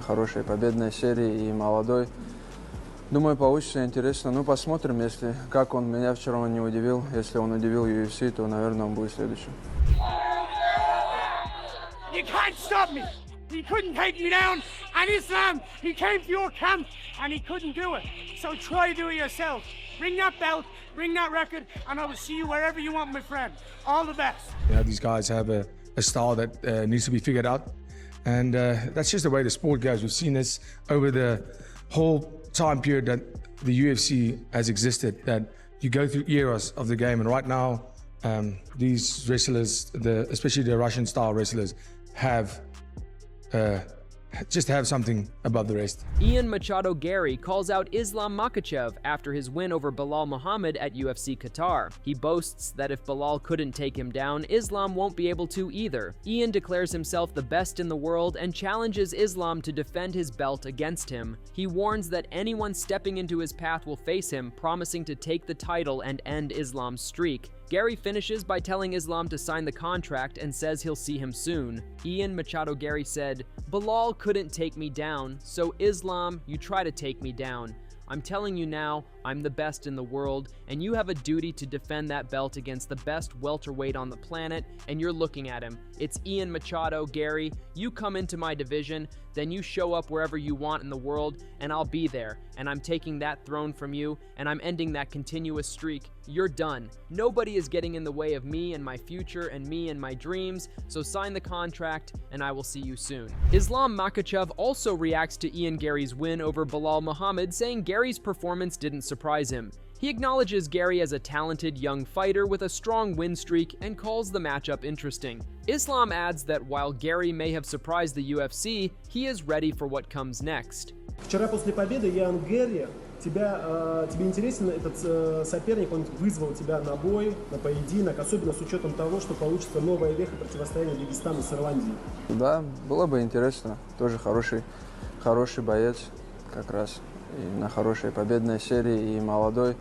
на хорошей победной серии и молодой. Думаю, получится интересно. Ну, посмотрим, если как он меня вчера не удивил. Если он удивил UFC, то, наверное, он будет следующим. You can't stop me. He couldn't take me down. And Islam, he came to your camp and he couldn't do it. So try to do it yourself. Bring that belt, bring that record, and I will see you wherever you want, my friend. All the best. You know, these guys have a style that needs to be figured out. And that's just the way the sport goes. We've seen this over the whole time period that the UFC has existed, that you go through eras of the game. And right now, these wrestlers, especially the Russian style wrestlers, have just have something above the rest. Ian Machado Garry calls out Islam Makhachev after his win over Belal Muhammad at UFC Qatar. He boasts that if Belal couldn't take him down, Islam won't be able to either. Ian declares himself the best in the world and challenges Islam to defend his belt against him. He warns that anyone stepping into his path will face him, promising to take the title and end Islam's streak. Garry finishes by telling Islam to sign the contract and says he'll see him soon. Ian Machado Garry said, "Belal couldn't take me down, so Islam, you try to take me down. I'm telling you now, I'm the best in the world, and you have a duty to defend that belt against the best welterweight on the planet, and you're looking at him. It's Ian Machado Garry. You come into my division, then you show up wherever you want in the world, and I'll be there, and I'm taking that throne from you, and I'm ending that continuous streak. You're done. Nobody is getting in the way of me and my future and me and my dreams, so sign the contract, and I will see you soon." Islam Makhachev also reacts to Ian Garry's win over Belal Muhammad, saying Garry's performance didn't surprise him. He acknowledges Garry as a talented young fighter with a strong win streak and calls the matchup interesting. Islam adds that while Garry may have surprised the UFC, he is ready for what comes next. Вчера после победы Гарри, тебе интересен этот соперник, он вызвал тебя на бой, на поединок, особенно с учетом того, что получится новая веха противостояния Дагестана с Ирландией. Да, было бы интересно. Тоже хороший боец, как раз и на хорошей победной серии, и молодой.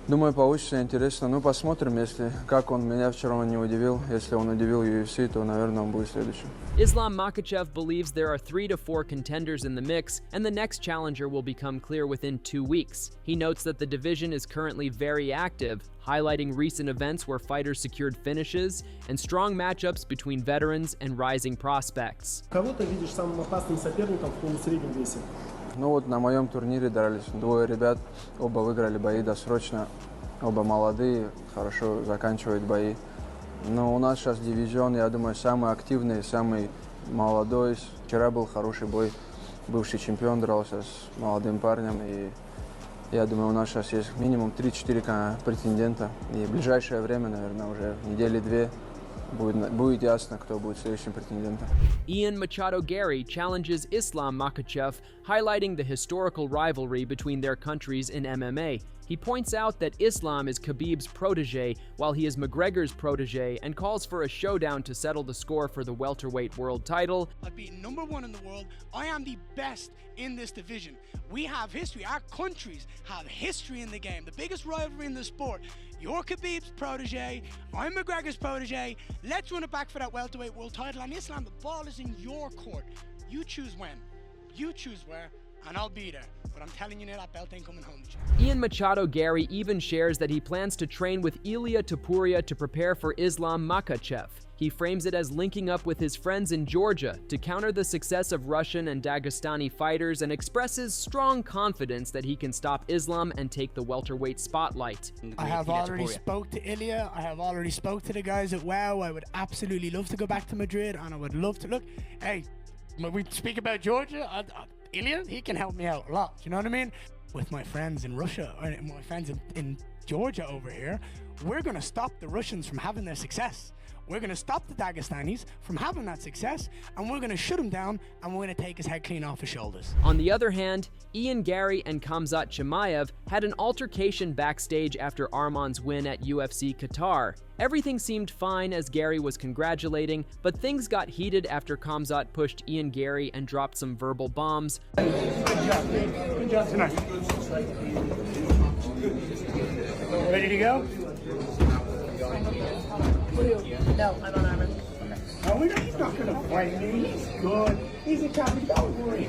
Думаю, получится интересно. Ну, посмотрим, если как он меня вчера не удивил. Если он удивил UFC, то, наверное, он будет следующим. Islam Makhachev believes there are 3 to 4 contenders in the mix, and the next challenger will become clear within 2 weeks. He notes that the division is currently very active, highlighting recent events where fighters secured finishes and strong matchups between veterans and rising prospects. Кого ты видишь самым опасным соперником в полусреднем весе? Ну вот на моем турнире дрались двое ребят, оба выиграли бои досрочно, оба молодые, хорошо заканчивают бои. Но у нас сейчас дивизион, я думаю, самый активный, самый молодой. Вчера был хороший бой, бывший чемпион дрался с молодым парнем, и я думаю, у нас сейчас есть минимум 3-4 претендента. И в ближайшее время, наверное, уже недели-две, будет ясно, кто будет следующим претендентом. Ian Machado Garry challenges Islam Makhachev, highlighting the historical rivalry between their countries in MMA. He points out that Islam is Khabib's protege, while he is McGregor's protege, and calls for a showdown to settle the score for the welterweight world title. I've been #1 in the world. I am the best in this division. We have history. Our countries have history in the game. The biggest rivalry in the sport. You're Khabib's protege. I'm McGregor's protege. Let's run it back for that welterweight world title. And Islam, the ball is in your court. You choose when. You choose where. And I'll be there. But I'm telling you now, that belt ain't coming home. Ian Machado Garry even shares that he plans to train with Ilia Topuria to prepare for Islam Makhachev. He frames it as linking up with his friends in Georgia to counter the success of Russian and Dagestani fighters, and expresses strong confidence that he can stop Islam and take the welterweight spotlight. I have already spoke to Ilia. I have already spoke to the guys at WOW. I would absolutely love to go back to Madrid, and I would love to look. Hey, when we speak about Georgia, Ilia, he can help me out a lot. You know what I mean? With my friends in Russia, or my friends in Georgia over here, we're going to stop the Russians from having their success. We're going to stop the Dagestanis from having that success, and we're going to shut him down, and we're going to take his head clean off his shoulders. On the other hand, Ian Garry and Khamzat Chimaev had an altercation backstage after Arman's win at UFC Qatar. Everything seemed fine as Garry was congratulating, but things got heated after Khamzat pushed Ian Garry and dropped some verbal bombs. Good job, man. Good job tonight. Ready to go? No, I'm on armor. No, he's not going to fight me. He's good. He's a champion. Don't worry.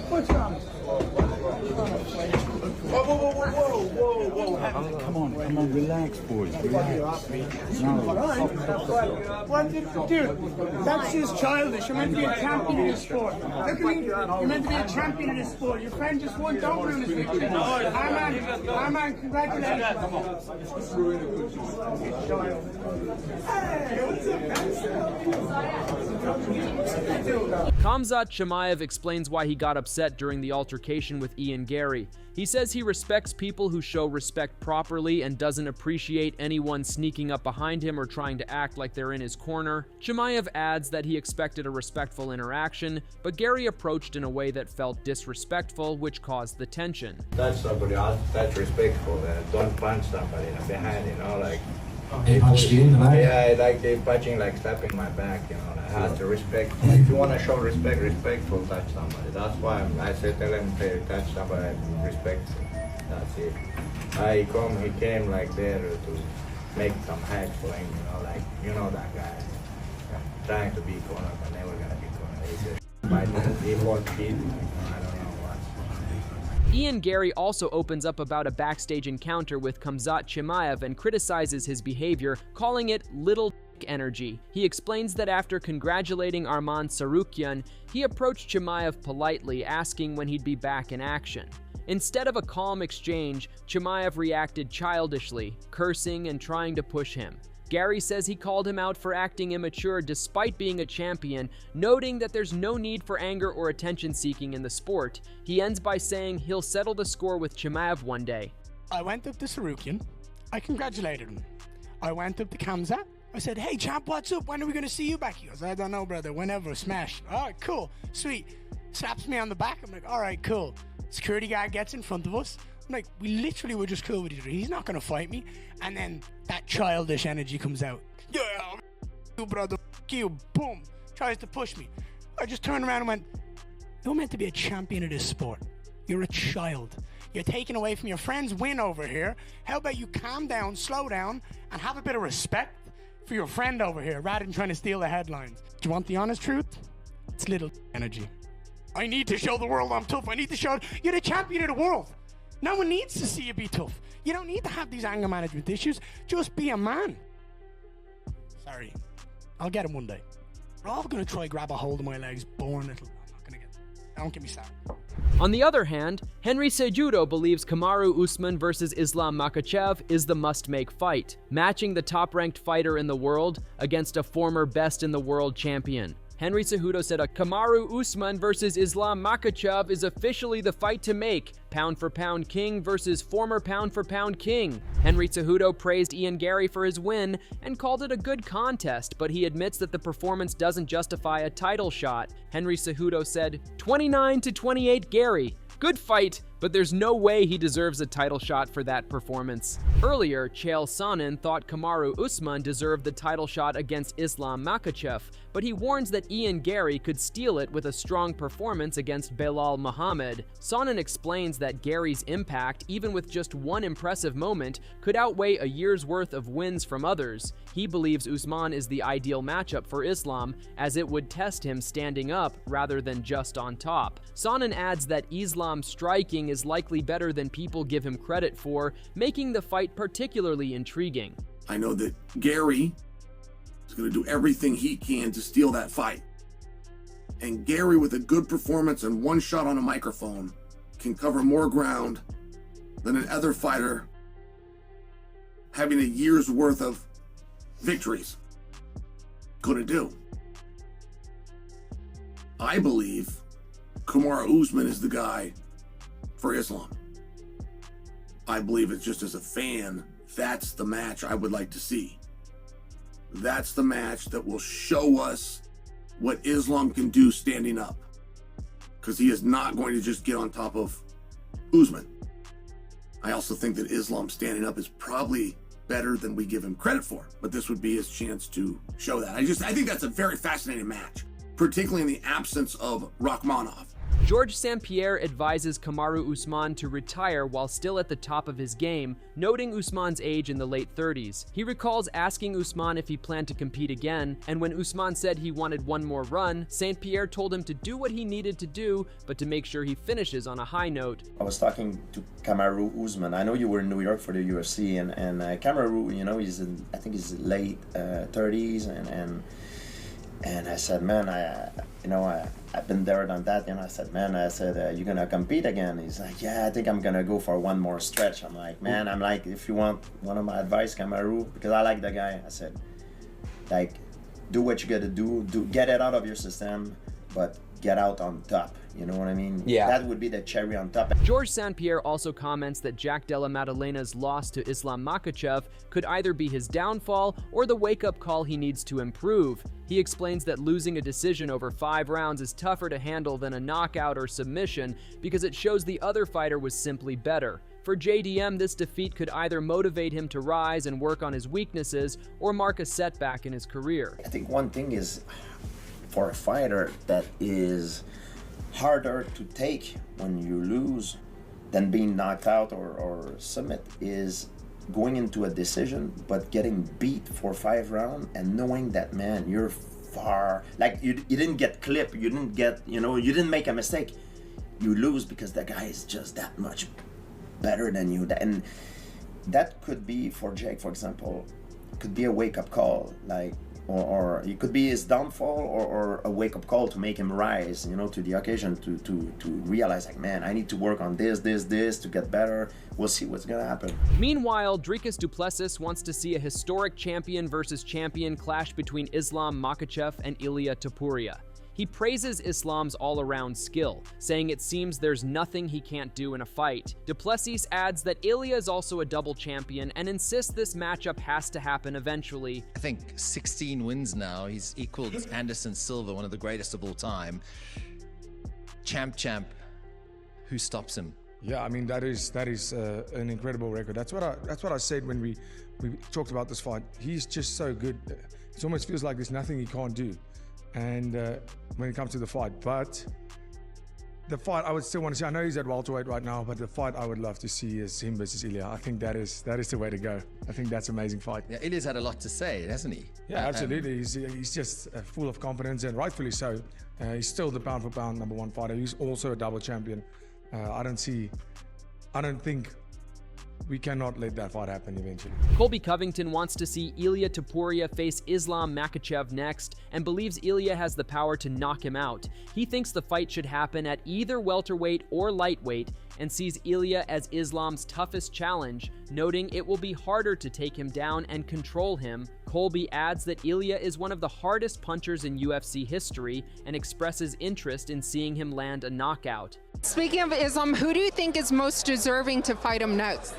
What's wrong? Whoa. Come on, relax, boys. Relax. What dude, that's just childish. You're meant to be a champion in this sport. Look at me. You're meant to be a champion in this sport. Your friend just won. Don't ruin his victory. Our man, congratulations. Khamzat Chimaev explains why he got upset during the altercation with Ian Garry. He says he respects people who show respect properly and doesn't appreciate anyone sneaking up behind him or trying to act like they're in his corner. Chimaev adds that he expected a respectful interaction, but Garry approached in a way that felt disrespectful, which caused the tension. Touch somebody else, that's respectful. Don't punch somebody behind, like. He punched you in the back? Yeah, like they punching, like slapping my back, I have to respect. If you want to show respect, respectful, touch somebody. That's why I said, tell him to touch somebody, respect. That's it. He came like there to make some hacks for him, that guy. Trying to be corner, but never gonna be corner. He said, he won't beat, I don't know what. Ian Garry also opens up about a backstage encounter with Khamzat Chimaev and criticizes his behavior, calling it little energy. He explains that after congratulating Arman Tsarukyan, he approached Chimaev politely, asking when he'd be back in action. Instead of a calm exchange, Chimaev reacted childishly, cursing and trying to push him. Garry says he called him out for acting immature despite being a champion, noting that there's no need for anger or attention-seeking in the sport. He ends by saying he'll settle the score with Chimaev one day. I went up to Tsarukyan. I congratulated him. I went up to Khamzat. I said, hey, champ, what's up? When are we going to see you back? He goes, I don't know, brother. Whenever. Smash. All right, cool. Sweet. Slaps me on the back. I'm like, all right, cool. Security guy gets in front of us. I'm like, we literally were just cool with each other. He's not going to fight me. And then that childish energy comes out. Yeah, you, brother. You. Boom. Tries to push me. I just turned around and went, you're meant to be a champion of this sport. You're a child. You're taking away from your friend's win over here. How about you calm down, slow down, and have a bit of respect for your friend over here rather than trying to steal the headlines. Do you want the honest truth? It's little energy. I need to show the world I'm tough. I need to show you're the champion of the world. No one needs to see you be tough. You don't need to have these anger management issues. Just be a man. Sorry. I'll get him one day. We're all going to try grab a hold of my legs. Born little. I'm not going to get it. Don't get me started. On the other hand, Henry Cejudo believes Kamaru Usman versus Islam Makhachev is the must-make fight, matching the top-ranked fighter in the world against a former best-in-the-world champion. Henry Cejudo said a Kamaru Usman versus Islam Makhachev is officially the fight to make, pound-for-pound king versus former pound-for-pound king. Henry Cejudo praised Ian Garry for his win and called it a good contest, but he admits that the performance doesn't justify a title shot. Henry Cejudo said, 29-28 Garry. Good fight, but there's no way he deserves a title shot for that performance. Earlier, Chael Sonnen thought Kamaru Usman deserved the title shot against Islam Makhachev, but he warns that Ian Garry could steal it with a strong performance against Belal Muhammad. Sonnen explains that Garry's impact, even with just one impressive moment, could outweigh a year's worth of wins from others. He believes Usman is the ideal matchup for Islam, as it would test him standing up rather than just on top. Sonnen adds that Islam's striking is likely better than people give him credit for, making the fight particularly intriguing. I know that Garry is going to do everything he can to steal that fight. And Garry, with a good performance and one shot on a microphone, can cover more ground than another fighter having a year's worth of victories could do. I believe Kamaru Usman is the guy for Islam. I believe it's just as a fan, that's the match I would like to see. That's the match that will show us what Islam can do standing up. Because he is not going to just get on top of Usman. I also think that Islam standing up is probably better than we give him credit for, but this would be his chance to show that. I think that's a very fascinating match, particularly in the absence of Rakhmonov. Georges St-Pierre advises Kamaru Usman to retire while still at the top of his game, noting Usman's age in the late 30s. He recalls asking Usman if he planned to compete again, and when Usman said he wanted one more run, St-Pierre told him to do what he needed to do, but to make sure he finishes on a high note. I was talking to Kamaru Usman. I know you were in New York for the UFC, and Kamaru, you know, I think he's late 30s, and I said, man, I've been there, done that. You know, I said, you gonna compete again? He's like, yeah, I think I'm gonna go for one more stretch. I'm like, man, if you want one of my advice, Kamaru, because I like the guy. I said, like, do what you gotta do, get it out of your system, but get out on top. You know what I mean? Yeah. That would be the cherry on top. Georges St-Pierre also comments that Jack Della Maddalena's loss to Islam Makhachev could either be his downfall or the wake-up call he needs to improve. He explains that losing a decision over 5 rounds is tougher to handle than a knockout or submission because it shows the other fighter was simply better. For JDM, this defeat could either motivate him to rise and work on his weaknesses or mark a setback in his career. I think one thing is, for a fighter that is harder to take when you lose than being knocked out or submit, is going into a decision but getting beat for 5 rounds and knowing that, man, you're far, like you didn't get clipped, you didn't make a mistake, you lose because that guy is just that much better than you. And that could be, for Jake, for example, could be a wake-up call, like, or it could be his downfall or a wake-up call to make him rise, you know, to the occasion, to realize, like, man, I need to work on this to get better. We'll see what's gonna happen. Meanwhile, Dricus du Plessis wants to see a historic champion versus champion clash between Islam Makhachev and Ilia Topuria. He praises Islam's all-around skill, saying it seems there's nothing he can't do in a fight. Du Plessis adds that Ilia is also a double champion and insists this matchup has to happen eventually. I think 16 wins now. He's equaled Anderson Silva, one of the greatest of all time. Champ, who stops him? Yeah, I mean, that is an incredible record. That's what I said when we talked about this fight. He's just so good. It almost feels like there's nothing he can't do. And when it comes to the fight, but the fight I would still want to see, I know he's at welterweight right now, but the fight I would love to see is him versus Ilia. I think that is the way to go. I think that's an amazing fight. Yeah, Ilia's had a lot to say, hasn't he? Yeah, absolutely. He's just full of confidence, and rightfully so. He's still the pound for pound #1 fighter. He's also a double champion. I don't think we cannot let that fight happen eventually. Colby Covington wants to see Ilia Topuria face Islam Makhachev next and believes Ilia has the power to knock him out. He thinks the fight should happen at either welterweight or lightweight and sees Ilia as Islam's toughest challenge, noting it will be harder to take him down and control him. Colby adds that Ilia is one of the hardest punchers in UFC history and expresses interest in seeing him land a knockout. Speaking of Islam, who do you think is most deserving to fight him next?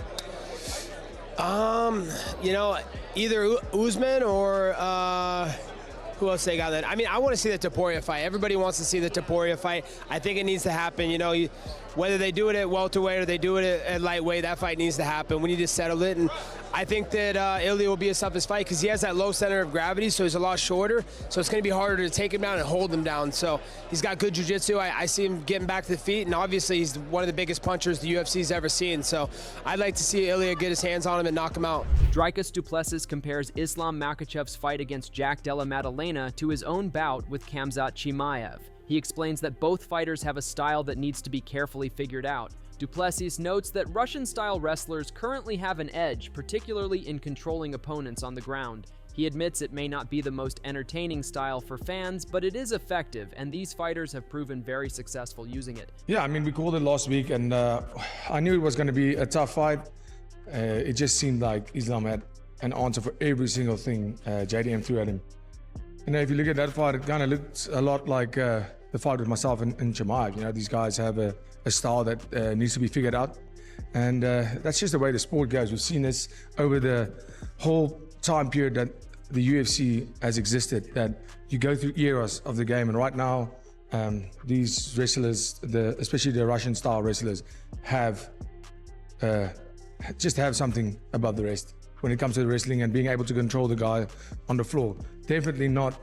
You know, either Usman or who else they got that? I mean, I want to see the Topuria fight. Everybody wants to see the Topuria fight. I think it needs to happen. You know, whether they do it at welterweight or they do it at lightweight, that fight needs to happen. We need to settle it. And I think that Ilia will be his toughest fight because he has that low center of gravity, so he's a lot shorter. So it's going to be harder to take him down and hold him down. So he's got good jiu-jitsu. I see him getting back to the feet, and obviously he's one of the biggest punchers the UFC's ever seen. So I'd like to see Ilia get his hands on him and knock him out. Dricus du Plessis compares Islam Makhachev's fight against Jack Della Maddalena to his own bout with Khamzat Chimaev. He explains that both fighters have a style that needs to be carefully figured out. Du Plessis notes that Russian-style wrestlers currently have an edge, particularly in controlling opponents on the ground. He admits it may not be the most entertaining style for fans, but it is effective, and these fighters have proven very successful using it. Yeah, I mean, we called it last week, and I knew it was going to be a tough fight. It just seemed like Islam had an answer for every single thing JDM threw at him. You know, if you look at that fight, it kind of looked a lot like the fight with myself and Chimaev. You know, these guys have a style that needs to be figured out. And that's just the way the sport goes. We've seen this over the whole time period that the UFC has existed, that you go through eras of the game. And right now, these wrestlers, especially the Russian-style wrestlers, just have something above the rest when it comes to the wrestling and being able to control the guy on the floor. Definitely not,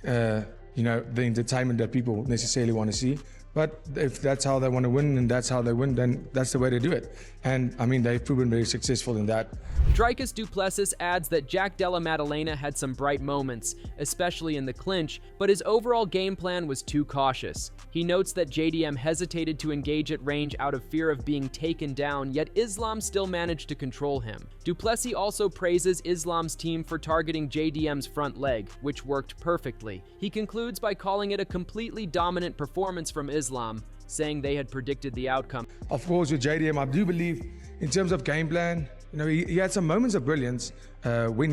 you know, the entertainment that people necessarily want to see, But if that's how they want to win and that's how they win, then that's the way to do it. And I mean, they've proven very successful in that. Dricus Du Plessis adds that Jack Della Maddalena had some bright moments, especially in the clinch, but his overall game plan was too cautious. He notes that JDM hesitated to engage at range out of fear of being taken down, yet Islam still managed to control him. Du Plessis also praises Islam's team for targeting JDM's front leg, which worked perfectly. He concludes by calling it a completely dominant performance from Islam, saying they had predicted the outcome. Of course, with JDM, I do believe in terms of game plan, you know, he had some moments of brilliance when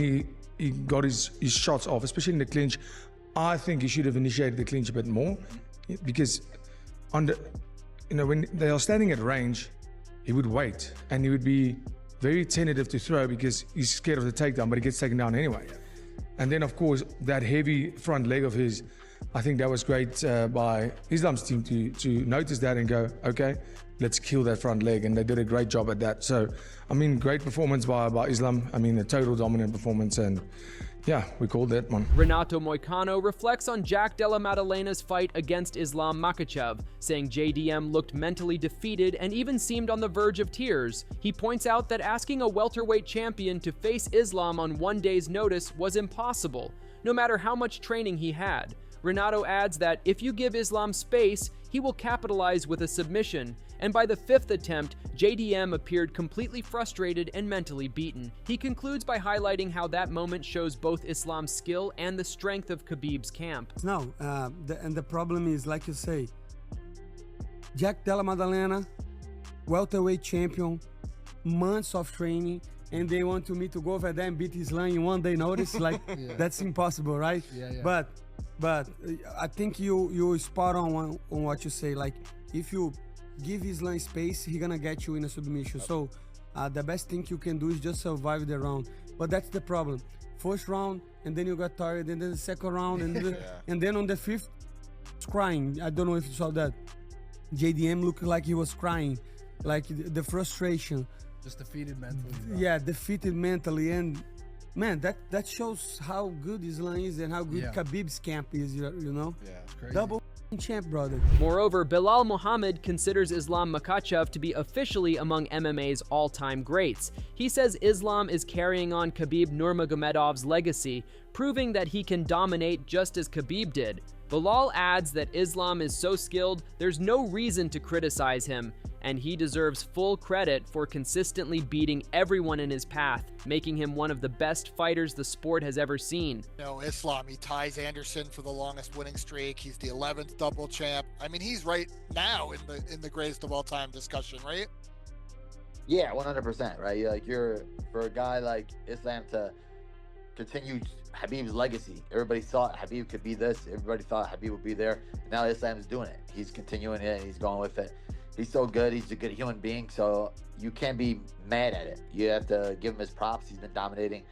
he got his shots off, especially in the clinch. I think he should have initiated the clinch a bit more, because on the, you know, when they are standing at range, he would wait and he would be very tentative to throw because he's scared of the takedown, but he gets taken down anyway. And then, of course, that heavy front leg of his, I think that was great by Islam's team to notice that and go, okay, let's kill that front leg. And they did a great job at that. So, I mean, great performance by Islam. I mean, a total dominant performance. And yeah, we called that one. Renato Moicano reflects on Jack Della Maddalena's fight against Islam Makhachev, saying JDM looked mentally defeated and even seemed on the verge of tears. He points out that asking a welterweight champion to face Islam on one day's notice was impossible, no matter how much training he had. Renato adds that if you give Islam space, he will capitalize with a submission, and by the 5th attempt, JDM appeared completely frustrated and mentally beaten. He concludes by highlighting how that moment shows both Islam's skill and the strength of Khabib's camp. No, and the problem is, like you say, Jack Della Maddalena, welterweight champion, months of training, and they want me to go over there and beat Islam in one day notice. Like, that's impossible, right? But I think you spot on what you say. Like, if you give Islam space, he gonna get you in a submission. So the best thing you can do is just survive the round. But that's the problem. First round, and then you got tired, and then the second round, and then on the 5th, it's crying. I don't know if you saw that. JDM looked like he was crying, like the frustration. Just defeated mentally. Yeah, defeated mentally, and man, that shows how good Islam is and how good Khabib's camp is. You know. Yeah, it's crazy. Double champ, brother. Moreover, Bilal Muhammad considers Islam Makhachev to be officially among MMA's all-time greats. He says Islam is carrying on Khabib Nurmagomedov's legacy, proving that he can dominate just as Khabib did. Bilal adds that Islam is so skilled, there's no reason to criticize him, and he deserves full credit for consistently beating everyone in his path, making him one of the best fighters the sport has ever seen. You know, Islam, he ties Anderson for the longest winning streak. He's the 11th double champ. I mean, he's right now in the greatest of all time discussion, right? Yeah, 100%, right? Like, you're, for a guy like Islam to continue Khabib's legacy. Everybody thought Khabib could be this. Everybody thought Khabib would be there. And now Islam's doing it. He's continuing it. He's going with it. He's so good. He's a good human being. So you can't be mad at it. You have to give him his props. He's been dominating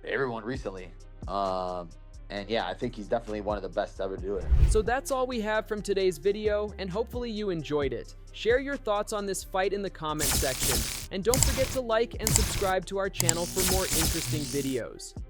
everyone recently. And yeah, I think he's definitely one of the best to ever do it. So that's all we have from today's video, and hopefully you enjoyed it. Share your thoughts on this fight in the comment section. And don't forget to like and subscribe to our channel for more interesting videos.